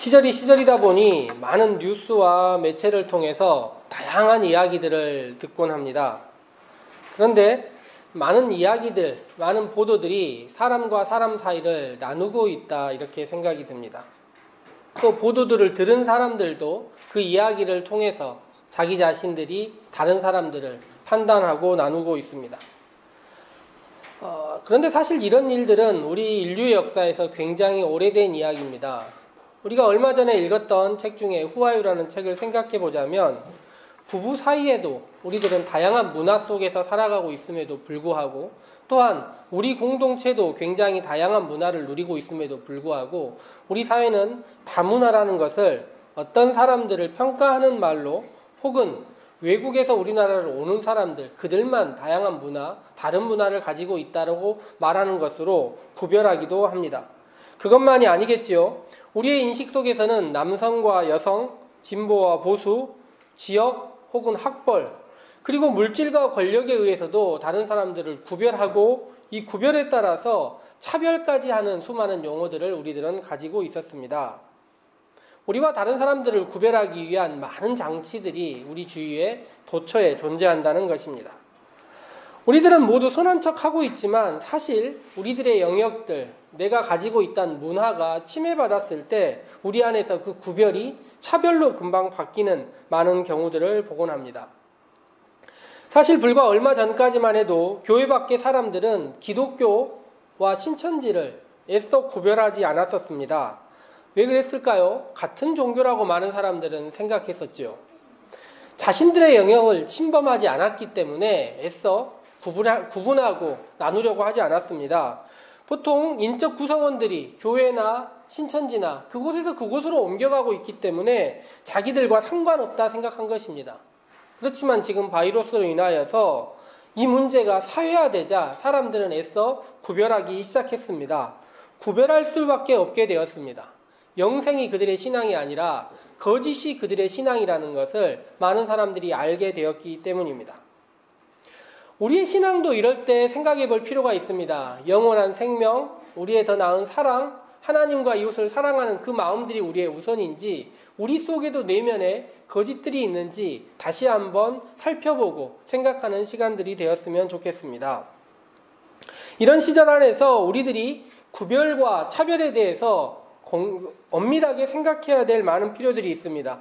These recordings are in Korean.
시절이 시절이다 보니 많은 뉴스와 매체를 통해서 다양한 이야기들을 듣곤 합니다. 그런데 많은 이야기들, 많은 보도들이 사람과 사람 사이를 나누고 있다 이렇게 생각이 듭니다. 또 보도들을 들은 사람들도 그 이야기를 통해서 자기 자신들이 다른 사람들을 판단하고 나누고 있습니다. 그런데 사실 이런 일들은 우리 인류의 역사에서 굉장히 오래된 이야기입니다. 우리가 얼마 전에 읽었던 책 중에 후아유라는 책을 생각해 보자면 부부 사이에도 우리들은 다양한 문화 속에서 살아가고 있음에도 불구하고 또한 우리 공동체도 굉장히 다양한 문화를 누리고 있음에도 불구하고 우리 사회는 다문화라는 것을 어떤 사람들을 평가하는 말로 혹은 외국에서 우리나라를 오는 사람들, 그들만 다양한 문화, 다른 문화를 가지고 있다고 말하는 것으로 구별하기도 합니다. 그것만이 아니겠지요. 우리의 인식 속에서는 남성과 여성, 진보와 보수, 지역 혹은 학벌, 그리고 물질과 권력에 의해서도 다른 사람들을 구별하고 이 구별에 따라서 차별까지 하는 수많은 용어들을 우리들은 가지고 있었습니다. 우리와 다른 사람들을 구별하기 위한 많은 장치들이 우리 주위에 도처에 존재한다는 것입니다. 우리들은 모두 선한 척하고 있지만 사실 우리들의 영역들, 내가 가지고 있던 문화가 침해받았을 때 우리 안에서 그 구별이 차별로 금방 바뀌는 많은 경우들을 보곤 합니다. 사실 불과 얼마 전까지만 해도 교회 밖의 사람들은 기독교와 신천지를 애써 구별하지 않았었습니다. 왜 그랬을까요? 같은 종교라고 많은 사람들은 생각했었죠. 자신들의 영역을 침범하지 않았기 때문에 애써 구분하고 나누려고 하지 않았습니다. 보통 인적 구성원들이 교회나 신천지나 그곳에서 그곳으로 옮겨가고 있기 때문에 자기들과 상관없다 생각한 것입니다. 그렇지만 지금 바이러스로 인하여서 이 문제가 사회화되자 사람들은 애써 구별하기 시작했습니다. 구별할 수밖에 없게 되었습니다. 영생이 그들의 신앙이 아니라 거짓이 그들의 신앙이라는 것을 많은 사람들이 알게 되었기 때문입니다. 우리의 신앙도 이럴 때 생각해 볼 필요가 있습니다. 영원한 생명, 우리의 더 나은 사랑, 하나님과 이웃을 사랑하는 그 마음들이 우리의 우선인지 우리 속에도 내면에 거짓들이 있는지 다시 한번 살펴보고 생각하는 시간들이 되었으면 좋겠습니다. 이런 시절 안에서 우리들이 구별과 차별에 대해서 엄밀하게 생각해야 될 많은 필요들이 있습니다.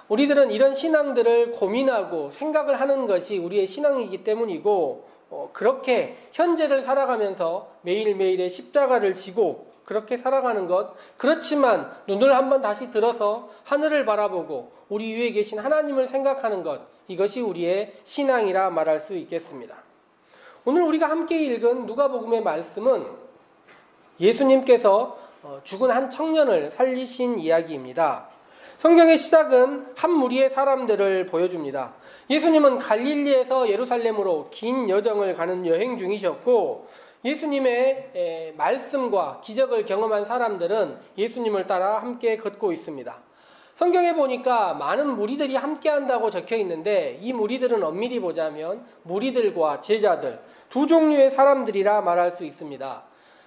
우리들은 이런 신앙들을 고민하고 생각을 하는 것이 우리의 신앙이기 때문이고 그렇게 현재를 살아가면서 매일매일의 십자가를 지고 그렇게 살아가는 것, 그렇지만 눈을 한번 다시 들어서 하늘을 바라보고 우리 위에 계신 하나님을 생각하는 것, 이것이 우리의 신앙이라 말할 수 있겠습니다. 오늘 우리가 함께 읽은 누가복음의 말씀은 예수님께서 죽은 한 청년을 살리신 이야기입니다. 성경의 시작은 한 무리의 사람들을 보여줍니다. 예수님은 갈릴리에서 예루살렘으로 긴 여정을 가는 여행 중이셨고 예수님의 말씀과 기적을 경험한 사람들은 예수님을 따라 함께 걷고 있습니다. 성경에 보니까 많은 무리들이 함께 한다고 적혀 있는데 이 무리들은 엄밀히 보자면 무리들과 제자들 두 종류의 사람들이라 말할 수 있습니다.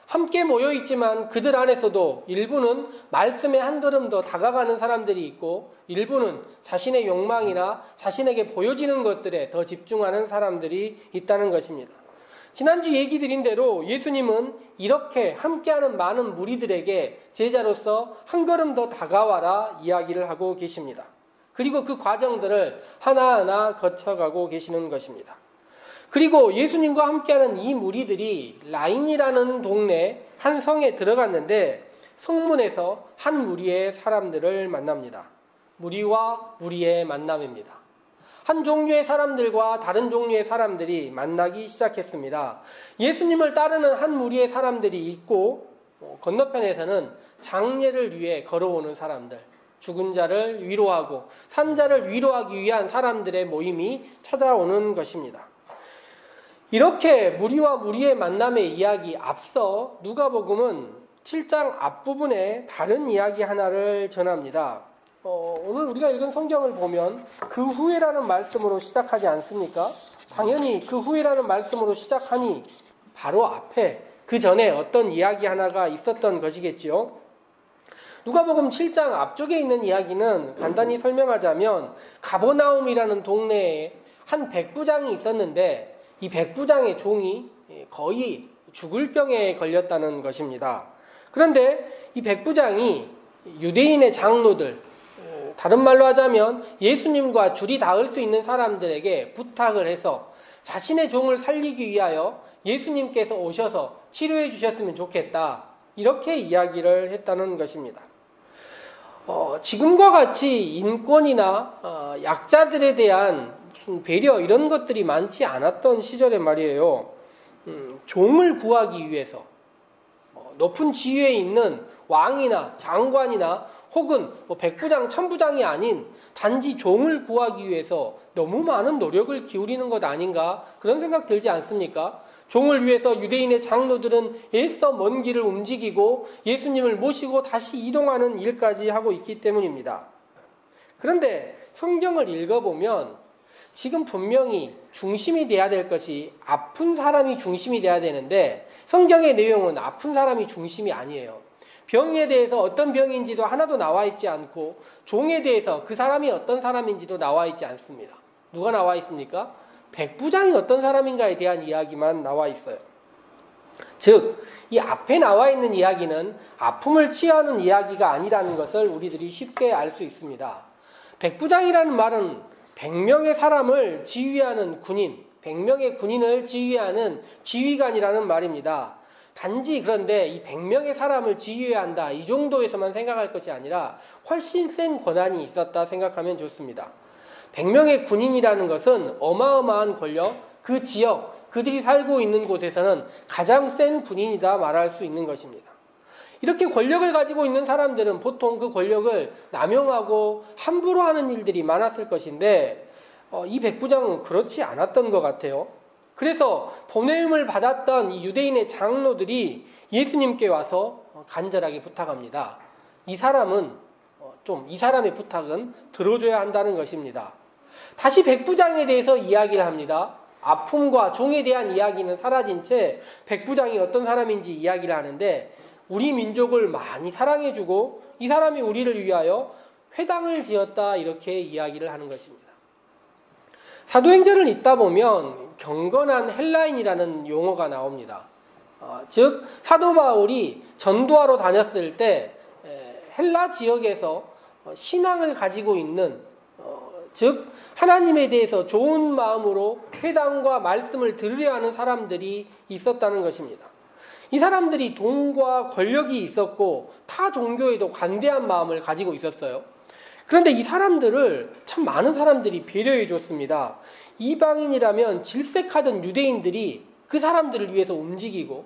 함께 모여 있지만 그들 안에서도 일부는 말씀에 한 걸음 더 다가가는 사람들이 있고 일부는 자신의 욕망이나 자신에게 보여지는 것들에 더 집중하는 사람들이 있다는 것입니다. 지난주 얘기 드린 대로 예수님은 이렇게 함께하는 많은 무리들에게 제자로서 한 걸음 더 다가와라 이야기를 하고 계십니다. 그리고 그 과정들을 하나하나 거쳐가고 계시는 것입니다. 그리고 예수님과 함께하는 이 무리들이 라인이라는 동네 한 성에 들어갔는데 성문에서 한 무리의 사람들을 만납니다. 무리와 무리의 만남입니다. 한 종류의 사람들과 다른 종류의 사람들이 만나기 시작했습니다. 예수님을 따르는 한 무리의 사람들이 있고 건너편에서는 장례를 위해 걸어오는 사람들, 죽은 자를 위로하고 산 자를 위로하기 위한 사람들의 모임이 찾아오는 것입니다. 이렇게 무리와 무리의 만남의 이야기 앞서 누가복음은 7장 앞부분에 다른 이야기 하나를 전합니다. 오늘 우리가 읽은 성경을 보면 그 후에라는 말씀으로 시작하지 않습니까? 당연히 그 후에라는 말씀으로 시작하니 바로 앞에 그 전에 어떤 이야기 하나가 있었던 것이겠지요. 누가복음 7장 앞쪽에 있는 이야기는 간단히 설명하자면 가버나움이라는 동네에 한 백부장이 있었는데 이 백부장의 종이 거의 죽을 병에 걸렸다는 것입니다. 그런데 이 백부장이 유대인의 장로들, 다른 말로 하자면 예수님과 줄이 닿을 수 있는 사람들에게 부탁을 해서 자신의 종을 살리기 위하여 예수님께서 오셔서 치료해 주셨으면 좋겠다, 이렇게 이야기를 했다는 것입니다. 지금과 같이 인권이나 약자들에 대한 무슨 배려 이런 것들이 많지 않았던 시절에 말이에요. 종을 구하기 위해서 높은 지위에 있는 왕이나 장관이나 혹은 백부장, 천부장이 아닌 단지 종을 구하기 위해서 너무 많은 노력을 기울이는 것 아닌가, 그런 생각 들지 않습니까? 종을 위해서 유대인의 장로들은 애써 먼 길을 움직이고 예수님을 모시고 다시 이동하는 일까지 하고 있기 때문입니다. 그런데 성경을 읽어보면 지금 분명히 중심이 돼야 될 것이 아픈 사람이 중심이 돼야 되는데 성경의 내용은 아픈 사람이 중심이 아니에요. 병에 대해서 어떤 병인지도 하나도 나와 있지 않고 종에 대해서 그 사람이 어떤 사람인지도 나와 있지 않습니다. 누가 나와 있습니까? 백부장이 어떤 사람인가에 대한 이야기만 나와 있어요. 즉, 이 앞에 나와 있는 이야기는 아픔을 치유하는 이야기가 아니라는 것을 우리들이 쉽게 알 수 있습니다. 백부장이라는 말은 100명의 사람을 지휘하는 군인, 100명의 군인을 지휘하는 지휘관이라는 말입니다. 단지 그런데 이 100명의 사람을 지휘해야 한다, 이 정도에서만 생각할 것이 아니라 훨씬 센 권한이 있었다 생각하면 좋습니다. 100명의 군인이라는 것은 어마어마한 권력, 그 지역, 그들이 살고 있는 곳에서는 가장 센 군인이다 말할 수 있는 것입니다. 이렇게 권력을 가지고 있는 사람들은 보통 그 권력을 남용하고 함부로 하는 일들이 많았을 것인데 이 백부장은 그렇지 않았던 것 같아요. 그래서 보냄을 받았던 이 유대인의 장로들이 예수님께 와서 간절하게 부탁합니다. 이 사람의 부탁은 들어줘야 한다는 것입니다. 다시 백부장에 대해서 이야기를 합니다. 아픔과 종에 대한 이야기는 사라진 채 백부장이 어떤 사람인지 이야기를 하는데 우리 민족을 많이 사랑해주고 이 사람이 우리를 위하여 회당을 지었다, 이렇게 이야기를 하는 것입니다. 사도행전을 읽다 보면 경건한 헬라인이라는 용어가 나옵니다. 즉 사도 바울이 전도하러 다녔을 때 헬라 지역에서 신앙을 가지고 있는, 즉 하나님에 대해서 좋은 마음으로 회당과 말씀을 들으려 하는 사람들이 있었다는 것입니다. 이 사람들이 돈과 권력이 있었고 타 종교에도 관대한 마음을 가지고 있었어요. 그런데 이 사람들을 참 많은 사람들이 배려해 줬습니다. 이방인이라면 질색하던 유대인들이 그 사람들을 위해서 움직이고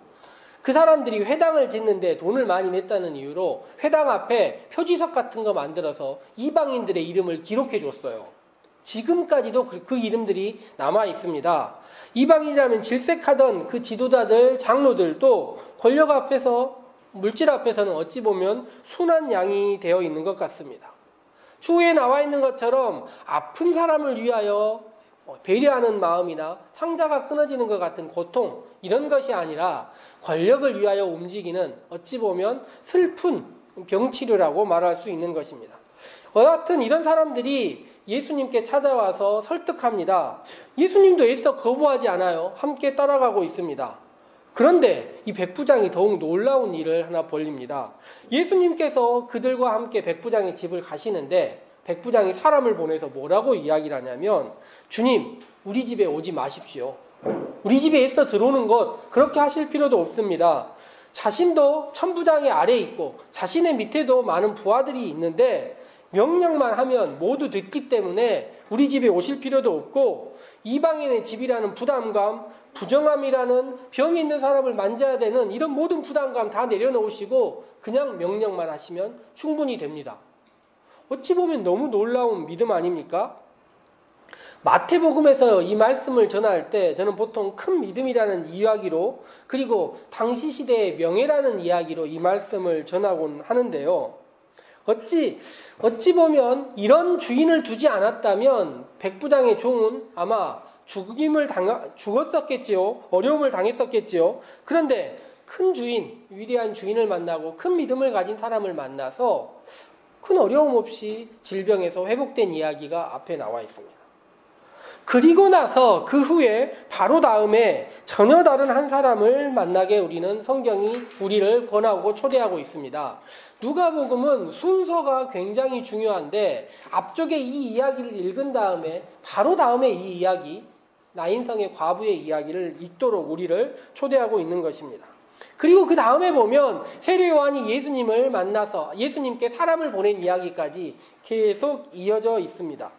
그 사람들이 회당을 짓는데 돈을 많이 냈다는 이유로 회당 앞에 표지석 같은 거 만들어서 이방인들의 이름을 기록해 줬어요. 지금까지도 그 이름들이 남아 있습니다. 이방인이라면 질색하던 그 지도자들, 장로들도 권력 앞에서, 물질 앞에서는 어찌 보면 순한 양이 되어 있는 것 같습니다. 추후에 나와 있는 것처럼 아픈 사람을 위하여 배려하는 마음이나 창자가 끊어지는 것 같은 고통, 이런 것이 아니라 권력을 위하여 움직이는 어찌 보면 슬픈 병치료라고 말할 수 있는 것입니다. 여하튼 이런 사람들이 예수님께 찾아와서 설득합니다. 예수님도 애써 거부하지 않아요. 함께 따라가고 있습니다. 그런데 이 백부장이 더욱 놀라운 일을 하나 벌립니다. 예수님께서 그들과 함께 백부장의 집을 가시는데 백부장이 사람을 보내서 뭐라고 이야기를 하냐면, 주님, 우리 집에 오지 마십시오. 우리 집에 애써 들어오는 것 그렇게 하실 필요도 없습니다. 자신도 천부장의 아래에 있고 자신의 밑에도 많은 부하들이 있는데 명령만 하면 모두 듣기 때문에 우리 집에 오실 필요도 없고, 이방인의 집이라는 부담감, 부정함이라는 병이 있는 사람을 만져야 되는 이런 모든 부담감 다 내려놓으시고 그냥 명령만 하시면 충분히 됩니다. 어찌 보면 너무 놀라운 믿음 아닙니까? 마태복음에서 이 말씀을 전할 때 저는 보통 큰 믿음이라는 이야기로, 그리고 당시 시대의 명예라는 이야기로 이 말씀을 전하곤 하는데요. 어찌 보면 이런 주인을 두지 않았다면 백부장의 종은 아마 죽었었겠지요. 어려움을 당했었겠지요. 그런데 큰 주인, 위대한 주인을 만나고 큰 믿음을 가진 사람을 만나서 큰 어려움 없이 질병에서 회복된 이야기가 앞에 나와 있습니다. 그리고 나서 그 후에 바로 다음에 전혀 다른 한 사람을 만나게 우리는 성경이 우리를 권하고 초대하고 있습니다. 누가복음은 순서가 굉장히 중요한데 앞쪽에 이 이야기를 읽은 다음에 바로 다음에 이 이야기, 나인성의 과부의 이야기를 읽도록 우리를 초대하고 있는 것입니다. 그리고 그 다음에 보면 세례 요한이 예수님을 만나서 예수님께 사람을 보낸 이야기까지 계속 이어져 있습니다.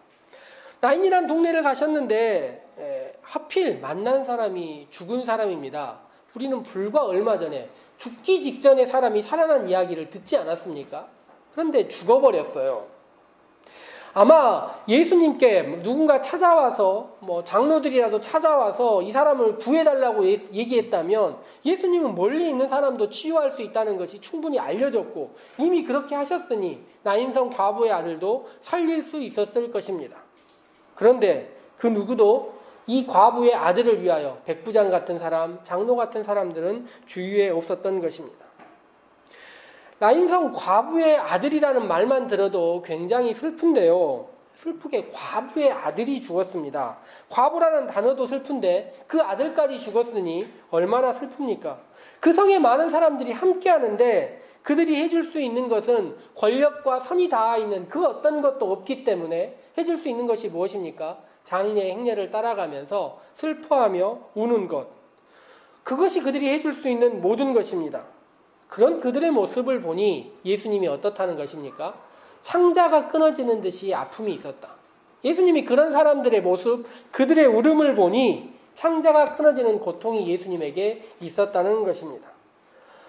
나인이란 동네를 가셨는데 하필 만난 사람이 죽은 사람입니다. 우리는 불과 얼마 전에 죽기 직전에 사람이 살아난 이야기를 듣지 않았습니까? 그런데 죽어버렸어요. 아마 예수님께 누군가 찾아와서 장로들이라도 찾아와서 이 사람을 구해달라고 얘기했다면 예수님은 멀리 있는 사람도 치유할 수 있다는 것이 충분히 알려졌고 이미 그렇게 하셨으니 나인성 과부의 아들도 살릴 수 있었을 것입니다. 그런데 그 누구도 이 과부의 아들을 위하여 백부장 같은 사람, 장로 같은 사람들은 주위에 없었던 것입니다. 나인성 과부의 아들이라는 말만 들어도 굉장히 슬픈데요. 슬프게 과부의 아들이 죽었습니다. 과부라는 단어도 슬픈데 그 아들까지 죽었으니 얼마나 슬픕니까? 그 성에 많은 사람들이 함께 하는데 그들이 해줄 수 있는 것은 권력과 선이 닿아 있는 그 어떤 것도 없기 때문에 해줄 수 있는 것이 무엇입니까? 장례의 행례를 따라가면서 슬퍼하며 우는 것. 그것이 그들이 해줄 수 있는 모든 것입니다. 그런 그들의 모습을 보니 예수님이 어떻다는 것입니까? 창자가 끊어지는 듯이 아픔이 있었다. 예수님이 그런 사람들의 모습, 그들의 울음을 보니 창자가 끊어지는 고통이 예수님에게 있었다는 것입니다.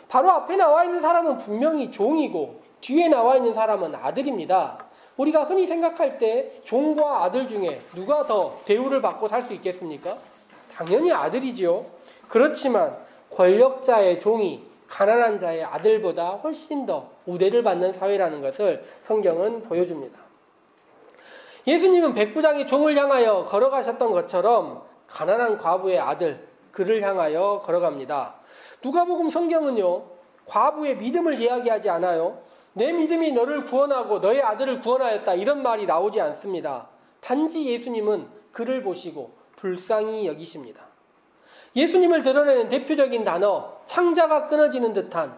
바로 앞에 나와 있는 사람은 분명히 종이고 뒤에 나와 있는 사람은 아들입니다. 우리가 흔히 생각할 때 종과 아들 중에 누가 더 대우를 받고 살 수 있겠습니까? 당연히 아들이지요. 그렇지만 권력자의 종이 가난한 자의 아들보다 훨씬 더 우대를 받는 사회라는 것을 성경은 보여줍니다. 예수님은 백부장의 종을 향하여 걸어가셨던 것처럼 가난한 과부의 아들, 그를 향하여 걸어갑니다. 누가복음 성경은요, 과부의 믿음을 이야기하지 않아요. 내 믿음이 너를 구원하고 너의 아들을 구원하였다 이런 말이 나오지 않습니다. 단지 예수님은 그를 보시고 불쌍히 여기십니다. 예수님을 드러내는 대표적인 단어, 창자가 끊어지는 듯한,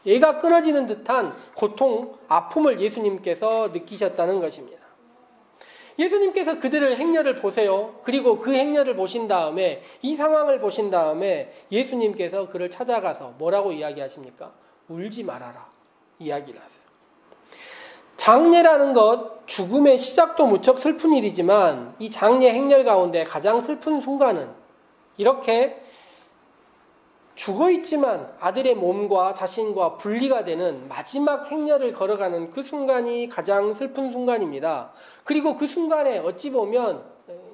얘가 끊어지는 듯한 고통, 아픔을 예수님께서 느끼셨다는 것입니다. 예수님께서 그들의 행렬을 보세요. 그리고 그 행렬을 보신 다음에 이 상황을 보신 다음에 예수님께서 그를 찾아가서 뭐라고 이야기하십니까? 울지 말아라 이야기를 하세요. 장례라는 것, 죽음의 시작도 무척 슬픈 일이지만 이 장례 행렬 가운데 가장 슬픈 순간은 이렇게 죽어있지만 아들의 몸과 자신과 분리가 되는 마지막 행렬을 걸어가는 그 순간이 가장 슬픈 순간입니다. 그리고 그 순간에 어찌 보면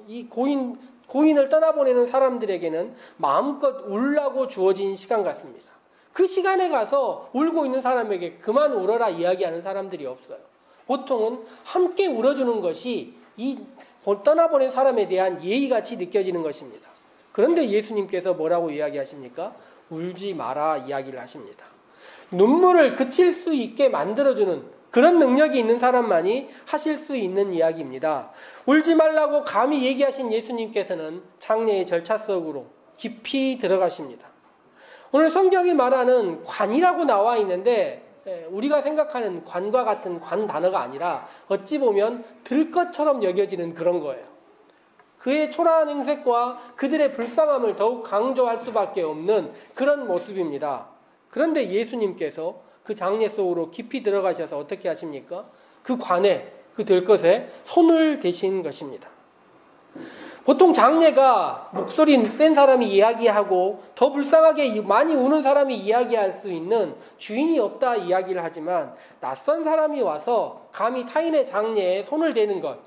이 고인을 떠나보내는 사람들에게는 마음껏 울라고 주어진 시간 같습니다. 그 시간에 가서 울고 있는 사람에게 그만 울어라 이야기하는 사람들이 없어요. 보통은 함께 울어주는 것이 이 떠나보낸 사람에 대한 예의같이 느껴지는 것입니다. 그런데 예수님께서 뭐라고 이야기하십니까? 울지 마라 이야기를 하십니다. 눈물을 그칠 수 있게 만들어주는 그런 능력이 있는 사람만이 하실 수 있는 이야기입니다. 울지 말라고 감히 얘기하신 예수님께서는 장례의 절차 속으로 깊이 들어가십니다. 오늘 성경이 말하는 관이라고 나와 있는데 우리가 생각하는 관과 같은 관 단어가 아니라 어찌 보면 들것처럼 여겨지는 그런 거예요. 그의 초라한 행색과 그들의 불쌍함을 더욱 강조할 수밖에 없는 그런 모습입니다. 그런데 예수님께서 그 장례 속으로 깊이 들어가셔서 어떻게 하십니까? 그 관에, 그 들것에 손을 대신 것입니다. 보통 장례가 목소리 센 사람이 이야기하고 더 불쌍하게 많이 우는 사람이 이야기할 수 있는 주인이 없다 이야기를 하지만 낯선 사람이 와서 감히 타인의 장례에 손을 대는 것,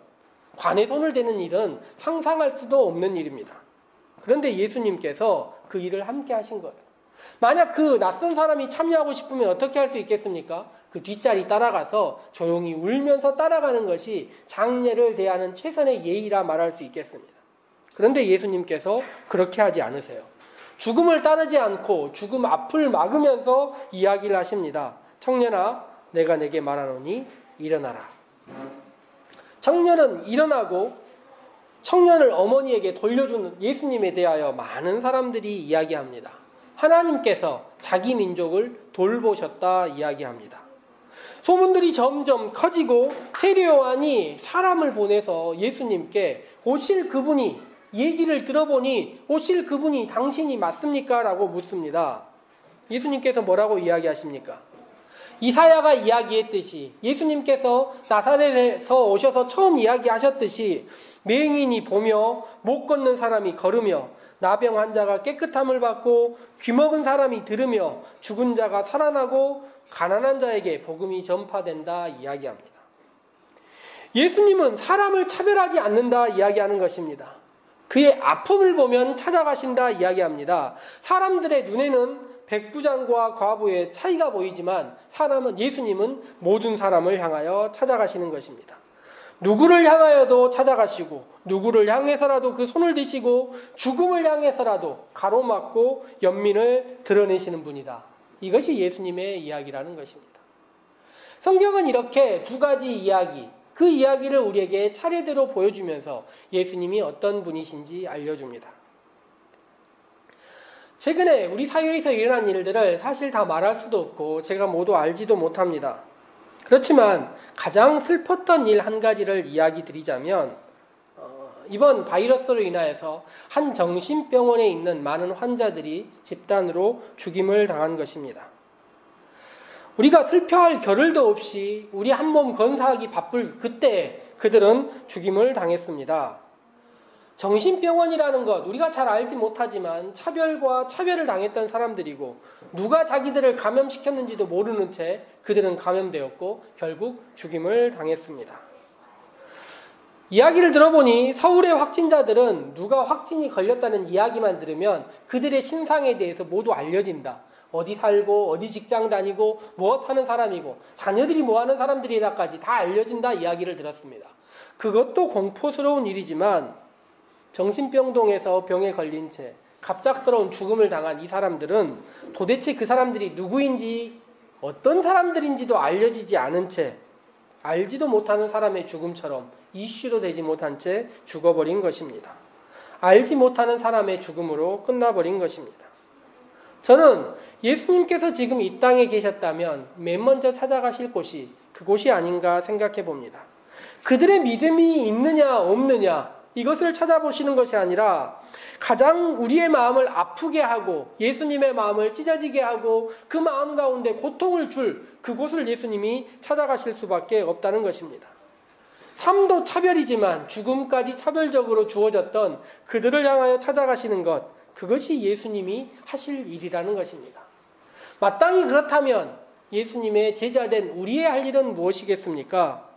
관에 손을 대는 일은 상상할 수도 없는 일입니다. 그런데 예수님께서 그 일을 함께 하신 거예요. 만약 그 낯선 사람이 참여하고 싶으면 어떻게 할 수 있겠습니까? 그 뒷자리 따라가서 조용히 울면서 따라가는 것이 장례를 대하는 최선의 예의라 말할 수 있겠습니다. 그런데 예수님께서 그렇게 하지 않으세요. 죽음을 따르지 않고 죽음 앞을 막으면서 이야기를 하십니다. 청년아, 내가 내게 말하노니 일어나라. 청년은 일어나고 청년을 어머니에게 돌려주는 예수님에 대하여 많은 사람들이 이야기합니다. 하나님께서 자기 민족을 돌보셨다 이야기합니다. 소문들이 점점 커지고 세례 요한이 사람을 보내서 예수님께 오실 그분이, 얘기를 들어보니 오실 그분이 당신이 맞습니까? 라고 묻습니다. 예수님께서 뭐라고 이야기하십니까? 이사야가 이야기했듯이, 예수님께서 나사렛에서 오셔서 처음 이야기하셨듯이 맹인이 보며 못 걷는 사람이 걸으며 나병 환자가 깨끗함을 받고 귀먹은 사람이 들으며 죽은 자가 살아나고 가난한 자에게 복음이 전파된다 이야기합니다. 예수님은 사람을 차별하지 않는다 이야기하는 것입니다. 그의 아픔을 보면 찾아가신다 이야기합니다. 사람들의 눈에는 백부장과 과부의 차이가 보이지만 예수님은 모든 사람을 향하여 찾아가시는 것입니다. 누구를 향하여도 찾아가시고 누구를 향해서라도 그 손을 드시고 죽음을 향해서라도 가로막고 연민을 드러내시는 분이다. 이것이 예수님의 이야기라는 것입니다. 성경은 이렇게 두 가지 이야기, 그 이야기를 우리에게 차례대로 보여주면서 예수님이 어떤 분이신지 알려줍니다. 최근에 우리 사회에서 일어난 일들을 사실 다 말할 수도 없고 제가 모두 알지도 못합니다. 그렇지만 가장 슬펐던 일 한 가지를 이야기 드리자면 이번 바이러스로 인하여서 한 정신병원에 있는 많은 환자들이 집단으로 죽임을 당한 것입니다. 우리가 슬퍼할 겨를도 없이 우리 한 몸 건사하기 바쁠 그때 그들은 죽임을 당했습니다. 정신병원이라는 것 우리가 잘 알지 못하지만 차별과 차별을 당했던 사람들이고 누가 자기들을 감염시켰는지도 모르는 채 그들은 감염되었고 결국 죽임을 당했습니다. 이야기를 들어보니 서울의 확진자들은 누가 확진이 걸렸다는 이야기만 들으면 그들의 신상에 대해서 모두 알려진다. 어디 살고 어디 직장 다니고 무엇하는 사람이고 자녀들이 뭐하는 사람들이라까지 다 알려진다 이야기를 들었습니다. 그것도 공포스러운 일이지만 정신병동에서 병에 걸린 채 갑작스러운 죽음을 당한 이 사람들은 도대체 그 사람들이 누구인지 어떤 사람들인지도 알려지지 않은 채 알지도 못하는 사람의 죽음처럼 이슈도 되지 못한 채 죽어버린 것입니다. 알지 못하는 사람의 죽음으로 끝나버린 것입니다. 저는 예수님께서 지금 이 땅에 계셨다면 맨 먼저 찾아가실 곳이 그곳이 아닌가 생각해 봅니다. 그들의 믿음이 있느냐 없느냐 이것을 찾아보시는 것이 아니라 가장 우리의 마음을 아프게 하고 예수님의 마음을 찢어지게 하고 그 마음 가운데 고통을 줄 그곳을 예수님이 찾아가실 수밖에 없다는 것입니다. 삶도 차별이지만 죽음까지 차별적으로 주어졌던 그들을 향하여 찾아가시는 것, 그것이 예수님이 하실 일이라는 것입니다. 마땅히 그렇다면 예수님의 제자된 우리의 할 일은 무엇이겠습니까?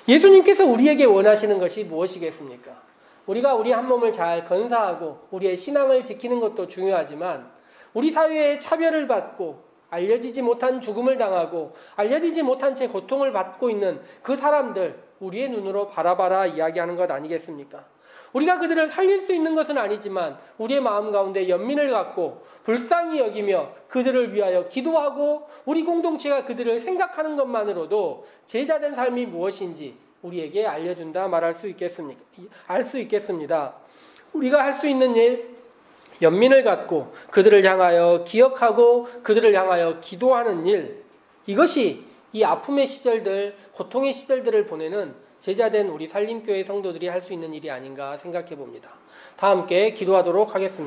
예수님께서 우리에게 원하시는 것이 무엇이겠습니까? 우리가 우리 한 몸을 잘 건사하고 우리의 신앙을 지키는 것도 중요하지만 우리 사회에 차별을 받고 알려지지 못한 죽음을 당하고 알려지지 못한 채 고통을 받고 있는 그 사람들 우리의 눈으로 바라봐라 이야기하는 것 아니겠습니까? 우리가 그들을 살릴 수 있는 것은 아니지만 우리의 마음 가운데 연민을 갖고 불쌍히 여기며 그들을 위하여 기도하고 우리 공동체가 그들을 생각하는 것만으로도 제자된 삶이 무엇인지 우리에게 알려준다 말할 수 있겠습니까? 알 수 있겠습니다. 우리가 할 수 있는 일, 연민을 갖고 그들을 향하여 기억하고 그들을 향하여 기도하는 일, 이것이 이 아픔의 시절들, 고통의 시절들을 보내는 제자된 우리 산림교회 성도들이 할 수 있는 일이 아닌가 생각해 봅니다. 다 함께 기도하도록 하겠습니다.